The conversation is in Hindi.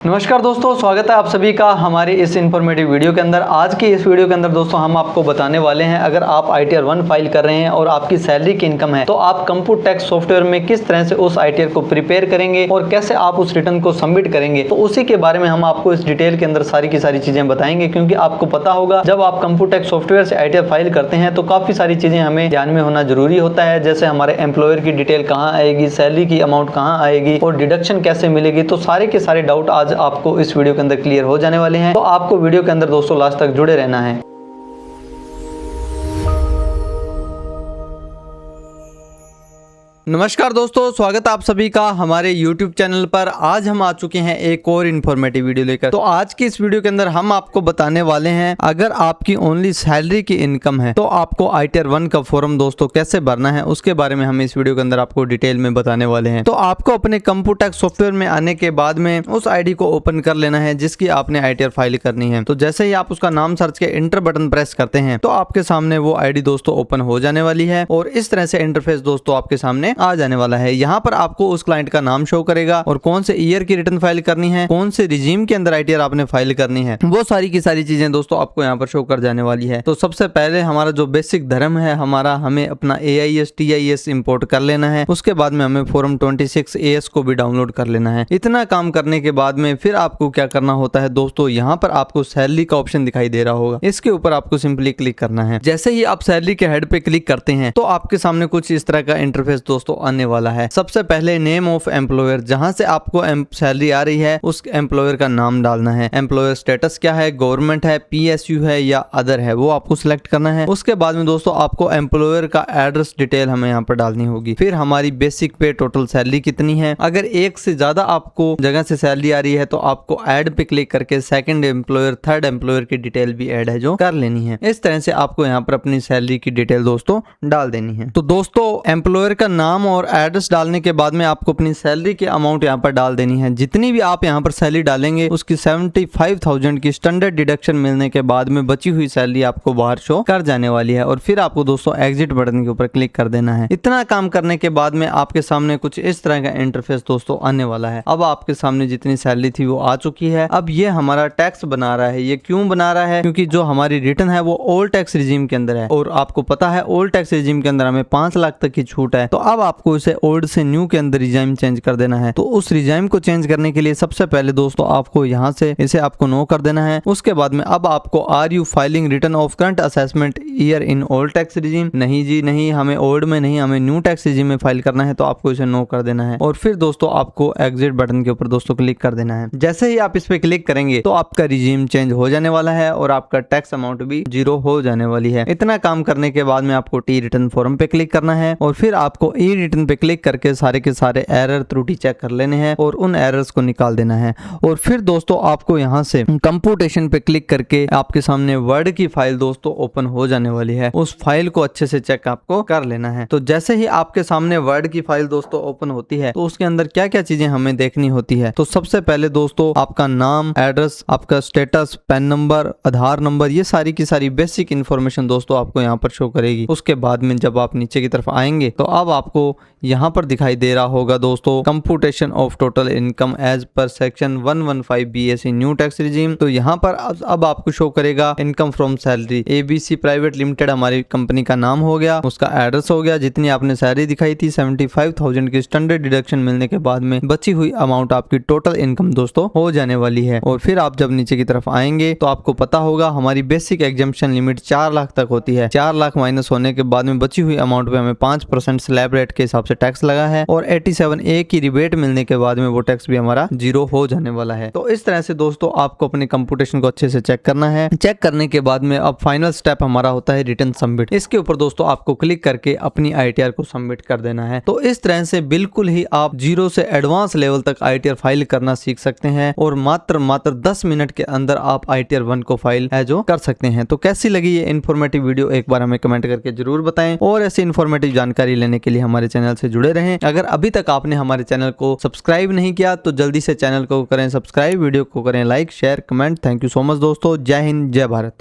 नमस्कार दोस्तों, स्वागत है आप सभी का हमारी इस इन्फॉर्मेटिव वीडियो के अंदर। आज की इस वीडियो के अंदर दोस्तों हम आपको बताने वाले हैं, अगर आप ITR 1 फाइल कर रहे हैं और आपकी सैलरी की इनकम है तो आप कंप्यूट टैक्स सॉफ्टवेयर में किस तरह से उस ITR को प्रिपेयर करेंगे और कैसे आप उस रिटर्न को सबमिट करेंगे। तो उसी के बारे में हम आपको इस डिटेल के अंदर सारी की सारी चीजें बताएंगे, क्योंकि आपको पता होगा जब आप कंप्यूट टैक्स सॉफ्टवेयर से ITR फाइल करते हैं तो काफी सारी चीजें हमें ध्यान में होना जरूरी होता है, जैसे हमारे एम्प्लॉयर की डिटेल कहाँ आएगी, सैलरी की अमाउंट कहाँ आएगी और डिडक्शन कैसे मिलेगी। तो सारे के सारे डाउट आज आपको इस वीडियो के अंदर क्लियर हो जाने वाले हैं, तो आपको वीडियो के अंदर दोस्तों लास्ट तक जुड़े रहना है। नमस्कार दोस्तों, स्वागत है आप सभी का हमारे YouTube चैनल पर। आज हम आ चुके हैं एक और इन्फॉर्मेटिव वीडियो लेकर। तो आज की इस वीडियो के अंदर हम आपको बताने वाले हैं, अगर आपकी ओनली सैलरी की इनकम है तो आपको ITR 1 का फॉर्म दोस्तों कैसे भरना है, उसके बारे में हम इस वीडियो के अंदर आपको डिटेल में बताने वाले हैं। तो आपको अपने कंप्यूट टैक्स सॉफ्टवेयर में आने के बाद में उस ID को ओपन कर लेना है जिसकी आपने ITR फाइल करनी है। तो जैसे ही आप उसका नाम सर्च के इंटर बटन प्रेस करते हैं तो आपके सामने वो ID दोस्तों ओपन हो जाने वाली है और इस तरह से इंटरफेस दोस्तों आपके सामने आ जाने वाला है। यहाँ पर आपको उस क्लाइंट का नाम शो करेगा और कौन से ईयर की रिटर्न फाइल करनी है, कौन से रिजीम के अंदर ITR आपने फाइल करनी है, वो सारी की सारी चीजें दोस्तों आपको यहाँ पर शो कर जाने वाली है। तो सबसे पहले हमारा जो बेसिक धर्म है हमें अपना AIS TIS इंपोर्ट कर लेना है। उसके बाद में हमें फॉर्म 26 AS को भी डाउनलोड कर लेना है। इतना काम करने के बाद में फिर आपको क्या करना होता है दोस्तों, यहाँ पर आपको सैलरी का ऑप्शन दिखाई दे रहा होगा, इसके ऊपर आपको सिंपली क्लिक करना है। जैसे ही आप सैलरी के हेड पे क्लिक करते हैं तो आपके सामने कुछ इस तरह का इंटरफेस दोस्तों आने वाला है। सबसे पहले नेम ऑफ एम्प्लॉयर, जहां से आपको सैलरी आ रही है उस एम्प्लॉयर का नाम डालना है। एम्प्लॉयर स्टेटस क्या है, गवर्नमेंट है, PSU है या अदर है, वो आपको सिलेक्ट करना है। उसके बाद में दोस्तों आपको एम्प्लॉयर का एड्रेस डिटेल हमें यहाँ पर डालनी होगी। फिर हमारी बेसिक पे टोटल सैलरी कितनी है। अगर एक से ज्यादा आपको जगह से सैलरी आ रही है तो आपको ऐड पे क्लिक करके सेकंड एम्प्लॉयर, थर्ड एम्प्लॉयर की डिटेल भी ऐड है जो कर लेनी है। इस तरह से आपको यहाँ पर अपनी सैलरी की डिटेल दोस्तों डाल देनी है। तो दोस्तों एम्प्लॉयर का नाम और एड्रेस डालने के बाद में आपको अपनी सैलरी की अमाउंट यहाँ पर डाल देनी है। जितनी भी आप यहाँ पर सैलरी डालेंगे उसकी 75,000 की स्टैंडर्ड डिडक्शन मिलने के बाद में बची हुई सैलरी आपको बाहर शो कर जाने वाली है और फिर आपको दोस्तों एग्जिट बटन के ऊपर क्लिक कर देना है। इतना काम करने के बाद में आपके सामने कुछ इस तरह का इंटरफेस दोस्तों आने वाला है। अब आपके सामने जितनी सैलरी थी वो आ चुकी है। अब ये हमारा टैक्स बना रहा है। ये क्यों बना रहा है? क्योंकि जो हमारी रिटर्न है वो ओल्ड टैक्स रिजीम के अंदर है और आपको पता है ओल्ड टैक्स रिजीम के अंदर हमें 5 लाख तक की छूट है। तो अब आपको इसे ओल्ड से न्यू के अंदर रिजाइम चेंज कर देना है। तो उस रिजाइम को चेंज करने के लिए सबसे पहले दोस्तों आपको यहाँ से इसे आपको नो कर देना है। उसके बाद में अब आपको are you filing return of current assessment year in old tax regime, नहीं जी नहीं, हमें ओल्ड में नहीं, हमें न्यू टैक्स रिजीम में फाइल करना है। तो आपको इसे नो कर देना है और फिर दोस्तों आपको एग्जिट बटन के ऊपर दोस्तों क्लिक कर देना है। जैसे ही आप इस पे क्लिक करेंगे तो आपका रिजीम चेंज हो जाने वाला है और आपका टैक्स अमाउंट भी 0 हो जाने वाली है। इतना काम करने के बाद में आपको टी रिटर्न फॉर्म पे क्लिक करना है और फिर आपको ई रिटर्न पे क्लिक करके सारे के सारे एरर त्रुटि चेक कर लेने हैं और उन एरर्स को निकाल देना है। और फिर दोस्तों आपको यहां से कंप्यूटेशन पे क्लिक करके आपके सामने वर्ड की फाइल दोस्तों ओपन हो जाने वाली है। उस फाइल को अच्छे से चेक आपको कर लेना है। तो जैसे ही आपके सामने वर्ड की फाइल दोस्तों ओपन होती है तो उसके अंदर क्या क्या चीजें हमें देखनी होती है। तो सबसे पहले दोस्तों आपका नाम, एड्रेस, आपका स्टेटस, पैन नंबर, आधार नंबर, ये सारी की सारी बेसिक इंफॉर्मेशन दोस्तों आपको यहाँ पर शो करेगी। उसके बाद में जब आप नीचे की तरफ आएंगे तो अब आपको यहाँ पर दिखाई दे रहा होगा दोस्तों computation of total income as per section 115 BSE new tax regime. तो यहाँ पर अब आपको शो करेगा income from salary ABC private limited हमारी कंपनी का नाम हो गया, उसका एड्रेस हो गया, जितनी आपने सैलरी दिखाई थी 75,000 की स्टैंडर्ड डिडक्शन मिलने के बाद में बची हुई अमाउंट आपकी टोटल इनकम दोस्तों हो जाने वाली है। और फिर आप जब नीचे की तरफ आएंगे तो आपको पता होगा हमारी बेसिक एग्जम्पशन लिमिट 4 लाख तक होती है। 4 लाख माइनस होने के बाद में बची हुई अमाउंट पे हमें 5% स्लैब रेट के हिसाब से टैक्स लगा है और 87A की रिबेट मिलने के बाद में वो टैक्स भी हमारा 0 हो जाने वाला है। तो इस तरह से दोस्तों आपको अपने कंप्यूटेशन को अच्छे से चेक करना है। चेक करने के बाद में अब फाइनल स्टेप हमारा होता है रिटर्न सबमिट। इसके ऊपर दोस्तों आपको क्लिक करके अपनी ITR को सबमिट कर देना है। तो इस तरह से बिल्कुल ही आप 0 से एडवांस लेवल तक ITR फाइल करना सीख सकते हैं और मात्र 10 मिनट के अंदर आप ITR 1 को फाइल है जो कर सकते हैं। तो कैसी लगी ये इन्फॉर्मेटिव वीडियो एक बार हमें कमेंट करके जरूर बताएं और ऐसी इन्फॉर्मेटिव जानकारी लेने के लिए हमारे चैनल से जुड़े रहें। अगर अभी तक आपने हमारे चैनल को सब्सक्राइब नहीं किया तो जल्दी से चैनल को करें सब्सक्राइब, वीडियो को करें like, share, comment. Thank you so much दोस्तों। जय हिंद, जय भारत।